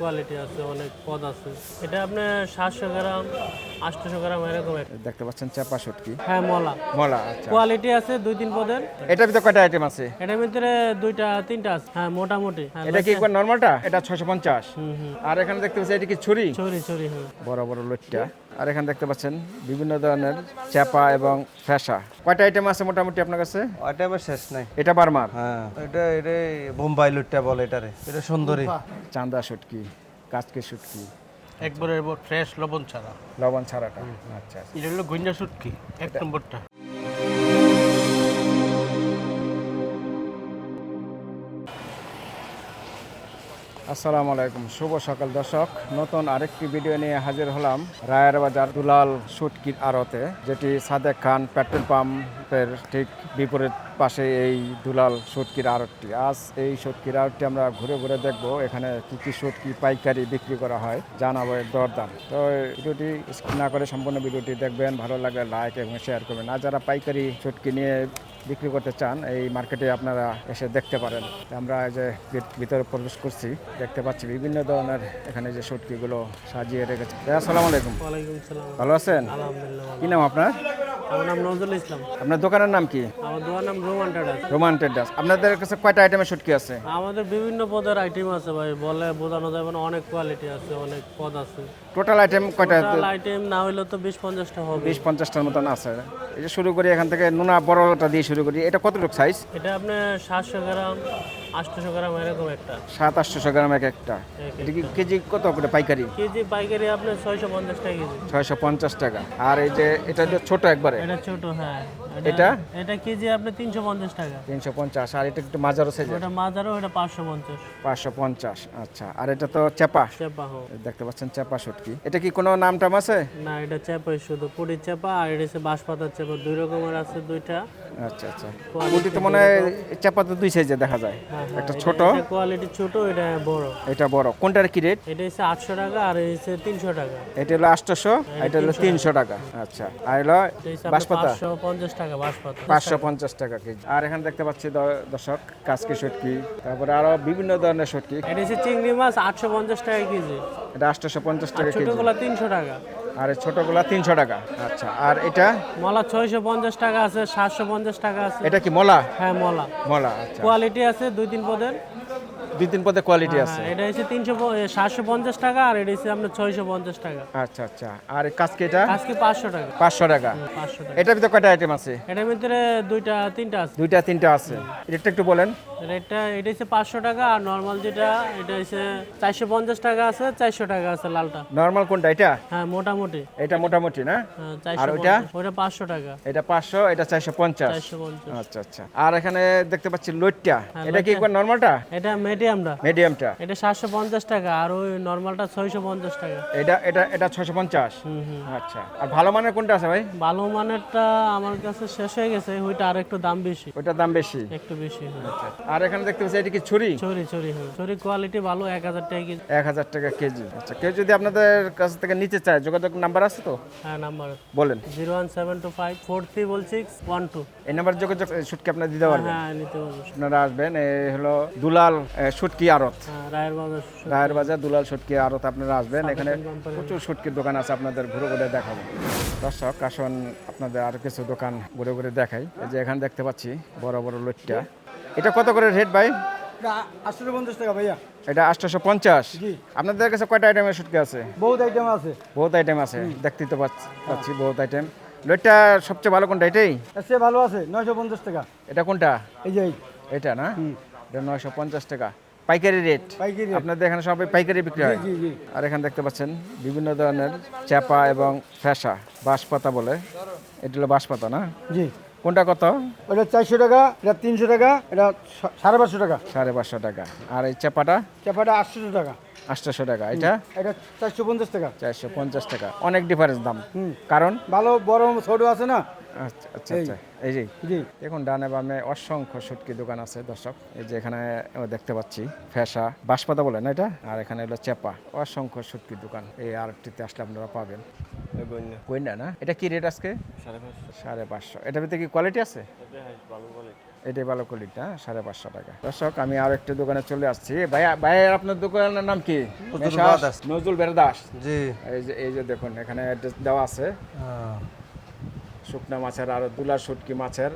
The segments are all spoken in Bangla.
কোয়ালিটি আছে, অনেক পদ আছে। এটা আপনার 700 গ্রাম 800 গ্রাম এরকম দেখতে পাচ্ছেন চাপা শুটকি, হ্যাঁ মলা মলা। আচ্ছা, কোয়ালিটি আছে 2-3 পদের। এটার ভিতরে কয়টা আইটেম আছে? এটার ভিতরে 2-3টা আছে, হ্যাঁ মোটামুটি। হ্যাঁ, এটা কি একবার নরমালটা? এটা 650। আর এখানে দেখতে পাচ্ছি এটা কি ছুরি, চুরি চুরি হ্যাঁ। বড় বড় লইট্টা। আর এখানে দেখতে পাচ্ছেন বিভিন্ন ধরনের চাপা এবং ফ্যাসা। কয়টা আইটেম আছে মোটামুটি আপনার কাছে? ওইটা আবার শেষ নাই। এটা বার্মার, হ্যাঁ, এটা বোম্বাই লুটটা বলে এটারে। এটা সুন্দরী। চান্দা শুটকি, কাচকে শুটকি, একবারে ফ্রেশ লবণ ছাড়া। লবণ ছাড়াটা। আচ্ছা, এটা হলো গইন্ডা শুটকি, এক নম্বরটা। আসসালামু আলাইকুম, শুভ সকাল দর্শক। নতুন আরেকটি ভিডিও নিয়ে হাজির হলাম রায়ের বাজার দুলাল শুটকির আড়তে, যেটি সাদেক খান পেট্রোল পাম্পের ঠিক বিপরীত পাশে এই দুলাল শুটকির আড়তটি। আজ এই শুটকির আড়তটি আমরা ঘুরে ঘুরে দেখব এখানে কি কি শুটকি পাইকারি বিক্রি করা হয়, জানাবো এর দরদাম। তো ভিডিওটি স্কিপ না করে সম্পূর্ণ ভিডিওটি দেখবেন, ভালো লাগলে লাইক এবং শেয়ার করবেন। আর যারা পাইকারি শুটকি নিয়ে বিক্রি করতে চান এই মার্কেটে আপনারা এসে দেখতে পারেন। আমরা যে ভিতরে প্রবেশ করছি, দেখতে পাচ্ছি বিভিন্ন ধরনের এখানে যে শুটকিগুলো সাজিয়ে রেখেছে। আসসালামু আলাইকুম। ওয়ালাইকুম সালাম। ভালো আছেন? আলহামদুলিল্লাহ ভালো। কি নাম আপনার? আমার নাম নজরুল ইসলাম। আপনার দোকানের নাম কি? আমার দোকান নাম রোমান ট্রেডার্স। Roman traders. আপনাদের কাছে কয়টা আইটেমের শুটকি আছে? আমাদের বিভিন্ন পদের আইটেম আছে ভাই, বলে বোঝানো যাবে না, অনেক কোয়ালিটি আছে, অনেক পদ আছে। টোটাল আইটেম কয়টা? টোটাল আইটেম না হইলেও তো 20-50টা হবে। 20-50টার মতন আছে। এই যে শুরু করি এখান থেকে নোনা বড়টা দিয়ে শুরু করি। এটা কতটুকু সাইজ? এটা আপনার 700 গ্রাম 800 গ্রাম এরকম একটা। 700-800 গ্রাম এক একটা। এটা কি কেজি কত করে পাইকারি? কেজি পাইকারি আপনার 650 টাকা কেজি। 650 টাকা। আর এই যে এটা যে ছোট একবারে, এটা ছোট, হ্যাঁ। এটা এটা কেজি আপনার 350 টাকা। 350। আর এটা একটু মাঝারো সাইজ, ওটা মাজারও, এটা 550। 550। আচ্ছা, আর এটা তো চাপা, চেপা হোক। দেখতে পাচ্ছেন চাপা শুটকি। এটা কি কোনো নাম টাম আছে? না, এটা চেপাই শুধু, পুরি চেপা আর এটা হচ্ছে বাঁশপাতার চেপা, দুই রকমের আছে দুইটা। আচ্ছা আচ্ছা। পুটি তো মনে হয় চাপা তো দুই সাইজে দেখা যায়, একটা ছোট, কোয়ালিটি ছোট, এটা বড়। এটা বড়। কোনটার কি রেট? এটা হচ্ছে 800 টাকা আর এটা হচ্ছে 300 টাকা। এটা হলো 800, এটা হলো 300 টাকা। আচ্ছা, আর হলো এটা হচ্ছে বাঁশপাতা 550 টাকা বাঁশপাতা। 550 টাকা কেজি। আর এখানে দেখতে পাচ্ছি দর্শক কাচকি শুটকি, তারপরে আরো বিভিন্ন ধরনের শুটকি। এটা হচ্ছে চিংড়ি মাছ 850 টাকা কেজি। এটা 850 টাকা কেজি। ছোটগুলা 300 টাকা। আর এই ছোটগুলা 300 টাকা। আচ্ছা, আর এটা মলা 650 টাকা আছে, 750 টাকা আছে। এটা কি মলা? হ্যাঁ মলা। মলা। আচ্ছা, কোয়ালিটি আছে 2-3 পদের। 2-3 পদে কোয়ালিটি আছে। হ্যাঁ, এটা হচ্ছে 750 টাকা আর এটা হচ্ছে আপনার 650 টাকা। আচ্ছা আচ্ছা। আর এই কাচকি এটা আজকে 500 টাকা। 500 টাকা। 500 টাকা। এটার ভিতরে কয়টা আইটেম আছে? এটার ভিতরে 2-3টা আছে। 2-3টা আছে। রেটটা একটু বলেন। এটা হচ্ছে 500 টাকা আর নরমাল যেটা এটা হচ্ছে 450 টাকা আছে, 400 টাকা আছে লালটা। নরমাল কোনটা? এটা? হ্যাঁ মোটামুটি। এটা মোটামুটি না? হ্যাঁ, আর 450 ওইটা? ওটা 500 টাকা। এটা 500, এটা 450। 450। আচ্ছা আচ্ছা। আর এখানে দেখতে পাচ্ছি লইট্টা। হ্যাঁ, এটা কি একবার নরমালটা? এটা মিডিয়ামটা। মিডিয়ামটা? এটা 750 টাকা আর ওই নরমালটা 650 টাকা। এটা এটা এটা 650। আচ্ছা। আর ভালো মানের কোনটা আছে ভাই? ভালো মানেরটা আমার কাছে শেষ হয়ে গেছে, ওইটা আর একটু দাম বেশি। ওইটার দাম বেশি। একটু বেশি হয়। আর এখানে দেখতে পাচ্ছি এটা কি ছুরি? চুরি চুরি হয়। চুরি কোয়ালিটি ভালো, 1000 টাকা কেজি। 1000 টাকা কেজি। আচ্ছা, কেউ যদি আপনাদের কাছ থেকে নিতে চায় যোগাযোগ নাম্বার আছে তো? হ্যাঁ নাম্বার বলেন। 01725433612। এই নাম্বার যোগাযোগ শুটকি আপনারা দিতে পারবেন। হ্যাঁ নিতে পারবো। আপনারা আসবেন, এই হলো দুলাল শুটকি আড়ত, হ্যাঁ, রায়ের বাজার। রায়ের বাজার দুলাল শুটকি আড়ত। আপনারা আসবেন, এখানে প্রচুর শুটকির দোকান আছে, আপনাদের ঘুরে ঘুরে দেখাবো। দর্শক আসুন আপনাদের আর কিছু দোকান ঘুরে ঘুরে দেখাই। এই যে এখানে দেখতে পাচ্ছি বড় বড় লইট্টা। এটা কত করে রেট ভাই? 850 টাকা ভাইয়া। এটা 850। জি। আপনাদের কাছে কয়টা আইটেমের শুটকি আছে? বহুত আইটেম আছে। বহুত আইটেম আছে, দেখতেই তো পাচ্ছি বহুত আইটেম। লইট্টা সবচেয়ে ভালো কোনটা? এটাই? সে ভালো আছে 950 টাকা। এটা কোনটা? এই যে এটা না? এটা 950 টাকা পাইকারি রেট। পাইকারি। আপনাদের এখানে সবাই পাইকারি বিক্রি হয়? জি জি। আর এখানে দেখতে পাচ্ছেন বিভিন্ন ধরনের চাপা এবং ফ্যাসা, বাঁশপাতা বলে। এটা হলো বাঁশপাতা না? জি। কোনটা কত? ওটা 400 টাকা, এটা 300 টাকা, এটা 550 টাকা। 550 টাকা। আর এই চাপাটা? চাপাটা 800 টাকা। 800 টাকা। এটা? এটা 450 টাকা। 450 টাকা। অনেক ডিফারেন্স দাম। কারণ? ভালো বড় ছোট আছে না। আচ্ছা আচ্ছা আচ্ছা। এই যে জি। দেখুন ডানে বামে অসংখ্য শুটকি দোকান আছে দর্শক। এই যে এখানে দেখতে পাচ্ছি ফ্যাসা, বাঁশপাতা বলে না এটা, আর এখানে হলো চেপা। অসংখ্য শুটকির দোকান। এই আরেকটিতে আসলে আপনারা পাবেন। কইনা না? এটা কি রেট আজকে? 550। 550। এটার ভিতরে কি কোয়ালিটি আছে? এটাই ভালো কোয়ালিটিটা 550 টাকা। দর্শক আমি আর একটু দোকানে চলে আসছি। ভাই আপনার দোকানের নাম কি? Nazrul messrs brothers. Nazrul brothers. জি। এই যে দেখুন এখানে অ্যাড্রেস দেওয়া আছে। হ্যাঁ। শুকনা মাছের আর দুলা শুটকি মাছের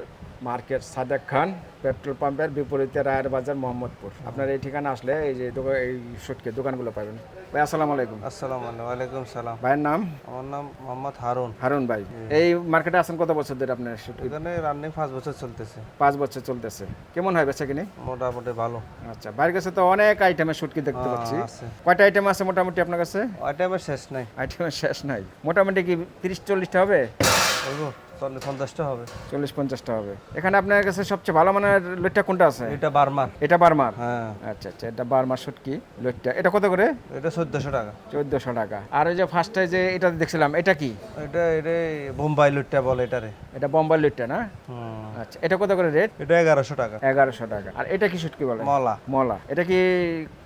মার্কেট, সাদেক খান পেট্রোল পাম্পের বিপরীতে রায়ের বাজার, মোহাম্মদপুর। আপনার এই ঠিকানা আসলে এই যে এই শুটকি দোকানগুলো পাবেন। ভাই আসসালামু আলাইকুম। আসসালামু আলাইকুম। ওয়ালাইকুম সালাম। ভাইয়ের নাম? আমার নাম মোহাম্মদ হারুন। হারুন ভাই। এই মার্কেটে আছেন কত বছর ধরে আপনার শুটকি? এখানে রানিং 5 বছর চলতেছে। 5 বছর চলতেছে। কেমন হয় বেচা কিনি? মোটামুটি ভালো। আচ্ছা, বাইরের কাছে তো অনেক আইটেমের শুটকি দেখতে পাচ্ছি। আছে। কয়টা আইটেম আছে মোটামুটি আপনার কাছে? ওই টাইমে শেষ নাই। আইটেমের শেষ নাই। মোটামুটি কি 30-40টা হবে? বলবো 40-50টা হবে। 40-50টা হবে। এখানে আপনার কাছে সবচেয়ে ভালো মানের লইট্টা কোনটা আছে? এটা বার্মার। এটা বার্মার। হ্যাঁ। আচ্ছা আচ্ছা, এটা বার্মার শুটকি লইট্টা। এটা কত করে? এটা 1400 টাকা। 1400 টাকা। আর ওই যে ফার্স্টে যে এটা দেখছিলাম, এটা কি? এটা বোম্বাই লুটটা বলে এটারে। এটা বোম্বাই লইট্টা না? আচ্ছা, এটা কত করে রেট? এটা 1100 টাকা। 1100 টাকা। আর এটা কি শুটকি বলে? মলা। মলা। এটা কি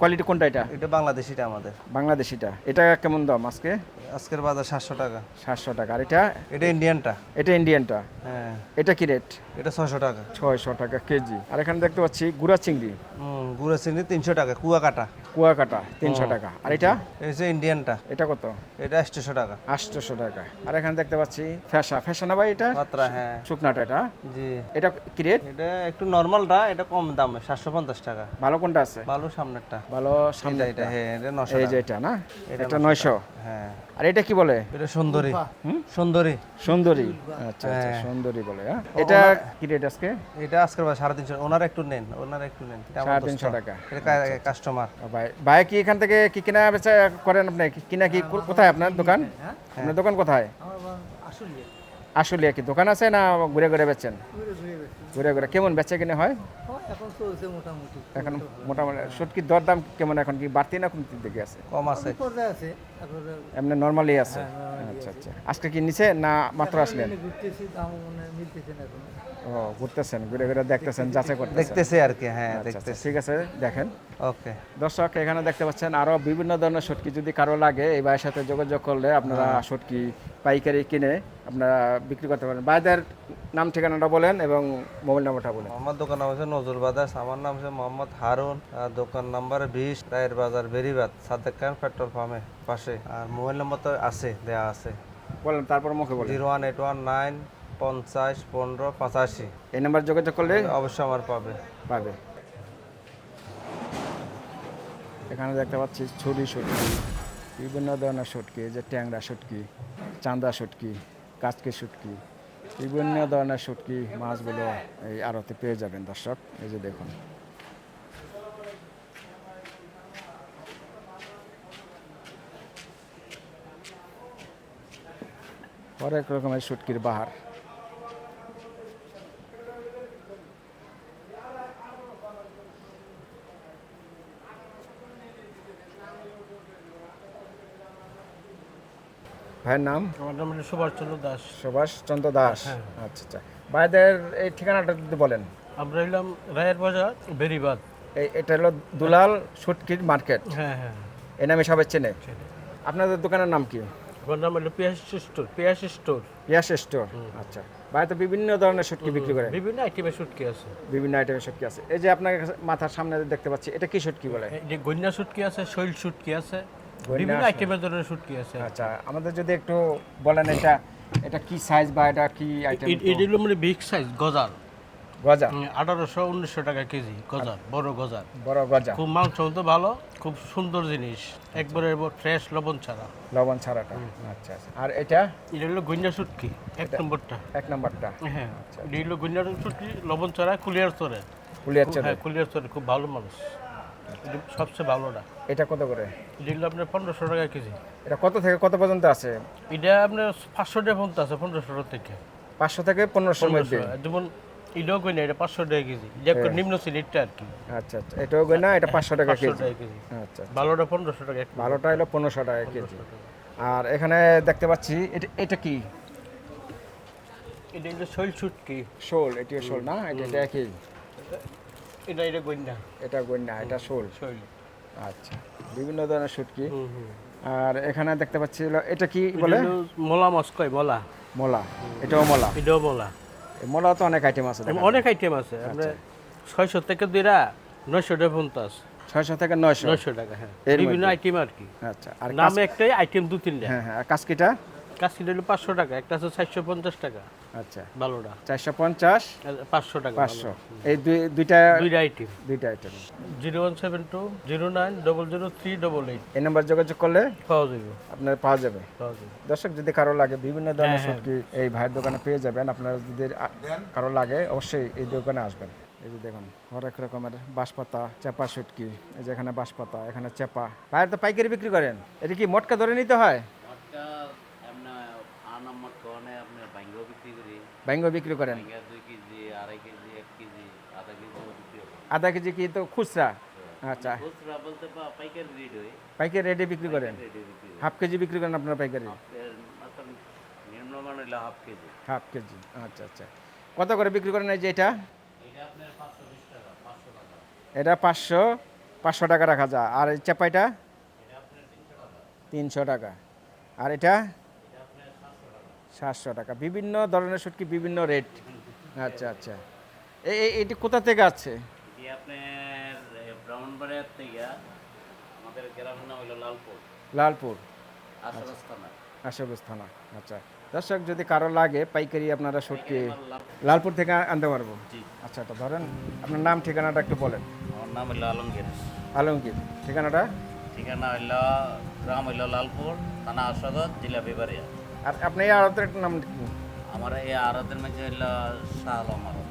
কোয়ালিটি কোনটা এটা? এটা বাংলাদেশিটা আমাদের। বাংলাদেশিটা। এটা কেমন দাম আজকে? আজকের বাজার 700 টাকা। 700 টাকা। আর এটা? এটা ইন্ডিয়ানটা। এটা ইন্ডিয়ানটা। হ্যাঁ। এটা কি রেট? এটা 600 টাকা। 600 টাকা কেজি। আর এখানে দেখতে পাচ্ছি গুড়া চিংড়ি। গুঁড়া চিংড়ি 300 টাকা। কুয়াকাটা। কুয়াকাটা 300 টাকা। আর এটা? এই যে ইন্ডিয়ানটা। এটা কত? এটা 800 টাকা। 800 টাকা। আর এখানে দেখতে পাচ্ছি ফ্যাশা না ভাই এটা? মাত্রা, হ্যাঁ। শুকনাটা এটা? জি। এটা কি রেট? এটা একটু নরমালটা, এটা কম দামে 750 টাকা। ভালো কোনটা আছে? ভালো সামনেরটা। ভালো সামনে এটা হ্যাঁ, এটা 900 এই টাকা। যে এটা না? এটা এটা 900। হ্যাঁ। আর এটা কি বলে? এটা সুন্দরী। সুন্দরী। সুন্দরী। আচ্ছা আচ্ছা, হ্যাঁ। সুন্দরী বলে। হ্যাঁ, এটা কি রেট আজকে? এটা আজকের বাজার 350। ওনারা একটু নেন। এটা আমার 350 দোস্ত। টাকা। এটা কাস্টমার। ভাই ভাই কি এখান থেকে কি কেনা বেচা করেন আপনি? কিনা কি কোথায় আপনার দোকান? আপনার দোকান কোথায়? আসলে কি দোকান আছে না ঘুরে ঘুরে বেচেন? ঘুরে ঘুরে। কেমন বেচা কিনে হয় এখন? মোটামুটি শুটকির দরদাম কেমন এখন? কি বাড়তি না কমতির দিকে আছে? কম আছে। এমনি নর্মালি আছে। আচ্ছা আচ্ছা। আজকে কি নিচে না মাত্র আসলেন? ও, ঘুরতেছেন, ঘুরে ঘুরে দেখতেছেন, যাচাই করতেছেন। দেখতেছে আর কি। হ্যাঁ, আচ্ছা, আচ্ছা, দেখতেছে। ঠিক আছে, দেখেন। ওকে। দর্শক এখানে দেখতে পাচ্ছেন আরো বিভিন্ন ধরনের শুটকি। যদি কারো লাগে এই ভাইয়ের সাথে যোগাযোগ করলে আপনারা শুটকি পাইকারি কিনে আপনারা বিক্রি করতে পারেন। ভাইদের নাম ঠিকানাটা বলেন এবং মোবাইল নাম্বারটা বলেন। আমার দোকান নাম হচ্ছে নজরুল ব্রাদার্স। আমার নাম হচ্ছে মোহাম্মদ হারুন। আর দোকান নাম্বার 20 রায়ের বাজার, বেরিবাদ, সাদেক খান পেট্রোল পাম্পের পাশে। আর মোবাইল নাম্বার তো আছে, দেয়া আছে। বলেন, তারপর মুখে বলেন। 01819 50 15 85। এই নাম্বার যোগাযোগ করলে অবশ্যই আমার পাবে। এখানে দেখতে পাচ্ছি ছুরি শুটকি, বিভিন্ন ধরনের শুটকি, এই যে ট্যাংরা শুটকি, চান্দা শুটকি, কাচকি শুটকি, বিভিন্ন ধরনের শুটকি মাছগুলো এই আড়তে পেয়ে যাবেন দর্শক। এই যে দেখুন, অনেক রকমের শুটকির বাহার। ভাইয়ের নাম? আমার নাম হলো সুভাষচন্দ্র দাস। সুভাষচন্দ্র দাস। আচ্ছা আচ্ছা। ভাইদের এই ঠিকানাটা যদি বলেন। আমরা এলাম রায়ের বাজার, বেরিবাদ। এটা হলো দুলাল শুটকির মার্কেট। হ্যাঁ হ্যাঁ। এই নামে সবাই চেনে। আপনাদের দোকানের নাম কি? আমার নাম হলো পিয়াস স্টোর। পিয়াস স্টোর। আচ্ছা। ভাই তো বিভিন্ন ধরনের শুটকি বিক্রি করে। বিভিন্ন আইটেমের শুটকি আছে। বিভিন্ন আইটেমের শুটকি আছে। এই যে আপনার মাথার সামনে দেখতে পাচ্ছি, এটা কি শুটকি বলে? এই যে গন্যা শুটকি আছে, শৈল শুটকি আছে, বিভিন্ন আইটেমের ধরনের শুটকি আছে। আচ্ছা, আমাদের যদি একটু বলেন এটা কি সাইজ বা এটা কি আইটেম? এটা হলো মানে বিগ সাইজ গজার। গজা 1800-1900 টাকা কেজি গজার, বড় গজার। বড় গজা। খুব মাংস তো ভালো, খুব সুন্দর জিনিস, একবারে ফ্রেশ, লবণ ছাড়া। লবণ ছাড়াটা। আচ্ছা আচ্ছা। আর এটা হলো গন্যা শুটকি, এক নম্বরটা। এক নাম্বারটা। হ্যাঁ, এটা হলো গন্যা শুটকি, লবণ ছাড়া, কুলিয়ার চরে। হ্যাঁ, কুলিয়ার চরে খুব ভালো মানুষ, এটা সবচেয়ে ভালোটা। এটা কত করে? এটা হলো আপনার 1500 টাকা কেজি। এটা কত থেকে কত পর্যন্ত আছে? এটা আপনার 500 টাকা পর্যন্ত আছে, 1500 থেকে। 500 থেকে 1500 এর মধ্যে। যেমন এটাও গন্যা, এটা 500 টাকা কেজি, এটা নিম্ন শ্রেণীরটা আর কি। আচ্ছা আচ্ছা, এটাও গয়না, এটা 500 টাকা 500 কেজি। টাকা কেজি। আচ্ছা, ভালোটা 1500 টাকা। ভালোটা হলো 1500 টাকা কেজি। আর এখানে দেখতে পাচ্ছি এটা কি? এটা হলো শৈল শুটকি। শোল। এটা শোল না? এটা কি? এটা গন্যা। এটা গয়না, এটা শোল। শৈল। আচ্ছা, বিভিন্ন ধরনের শুটকি। আর এখানে দেখতে পাচ্ছি এটা কি বলে? মোলা মাছ কয়, মোলা। মোলা। এটাও মোলা। এটাও মোলা। মোলা তো অনেক আইটেম আছে দেখা অনেক আইটেম আছে আমরা 600 থেকে দুইরা 900 টাকা পর্যন্ত আছে। 600 থেকে 900 900 টাকা, হ্যাঁ, এর বিভিন্ন মধ্যে? আইটেম আর কি। আচ্ছা আর নামে একটাই, আইটেম 2-3টা। হ্যাঁ হ্যাঁ আর কাস্কিটা কাস্কিটা হলো 500 টাকা, একটা আছে 450 টাকা আচ্ছা ভালোটা, 450 আর 500 টাকা 500 এই দুইটা দুইটা আইটেম। আইটেম 0172 09 00388 এই নাম্বার যোগাযোগ করলে পাওয়া যাবে, আপনার পাওয়া যাবে। পাওয়া যাবে। দর্শক যদি কারো লাগে বিভিন্ন ধরনের হ্যাঁ, শুটকি এই ভাইয়ের দোকানে পেয়ে যাবেন। আপনারা যদি কারো লাগে অবশ্যই এই দোকানে আসবেন। এই যে দেখুন হরেক রকমের বাঁশপাতা, চেপা শুটকি, এই যে এখানে বাঁশপাতা, এখানে চেপা। ভাইয়ের তো পাইকারি বিক্রি করেন, এটা কি মোটকা ধরে নিতে হয়? ব্যাঙ্গ বিক্রি করেন? আধা কেজি কি তো খুচরা? আচ্ছা পাইকারি রেটে বিক্রি করেন? হাফ কেজি বিক্রি করেন আপনার পাইকারি? হাফ কেজি, আচ্ছা আচ্ছা। কত করে বিক্রি করেন এই যে এটা? এটা 500 টাকা রাখা যায়। আর এই চাপাইটা 300 টাকা। আর এটা 700 টাকা। বিভিন্ন ধরনের শুটকি বিভিন্ন রেট। আচ্ছা আচ্ছা। এটি কোথা থেকে আছে? ব্রাহ্মণবাড়িয়ার থেকে আমাদের গ্রামের নাম হলো লালপুর, লালপুর, আশাবাস থানা। আশাগঞ্জ থানা। আচ্ছা দর্শক যদি কারো লাগে পাইকারি আপনারা শুটকি লালপুর থেকে আনতে পারবো। আচ্ছা তো ধরেন আপনার নাম ঠিকানাটা একটু বলেন। আমার নাম হইলো আলমগীর। আলমগীর, ঠিকানাটা? ঠিকানা হইলো গ্রাম হইলো লালপুর, থানা আশাগঞ্জ, জেলা বিবারিয়া। আর আপনি এই আড়তের নাম কি? আমার এই আরতের মধ্যে হইলো শাহ আলম আরত।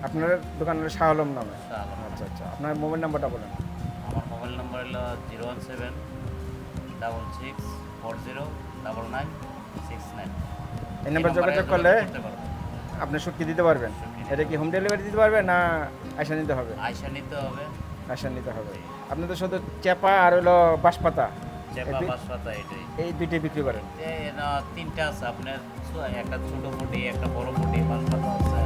আপনার দোকানের শাহ আলম নামে? শাহ আলম। আচ্ছা আচ্ছা। আপনার মোবাইল নাম্বারটা বলেন। আমার মোবাইল নাম্বার হইলো 01766409969। এই নাম্বার যোগাযোগ করলে আপনি শুটকি দিতে পারবেন। এটা কি হোম ডেলিভারি দিতে পারবেন না আইসা নিতে হবে? আয়সা নিতে হবে। আইসা নিতে হবে। আপনি তো শুধু চেপা আর হলো বাঁশপাতা চেপা বাঁশপাতা এটাই। এই দুইটাই বিক্রি করেন? তিনটা আছে আপনার, একটা ছোট ফুটি, একটা বড় ফুটি, বাঁশপাতা আছে।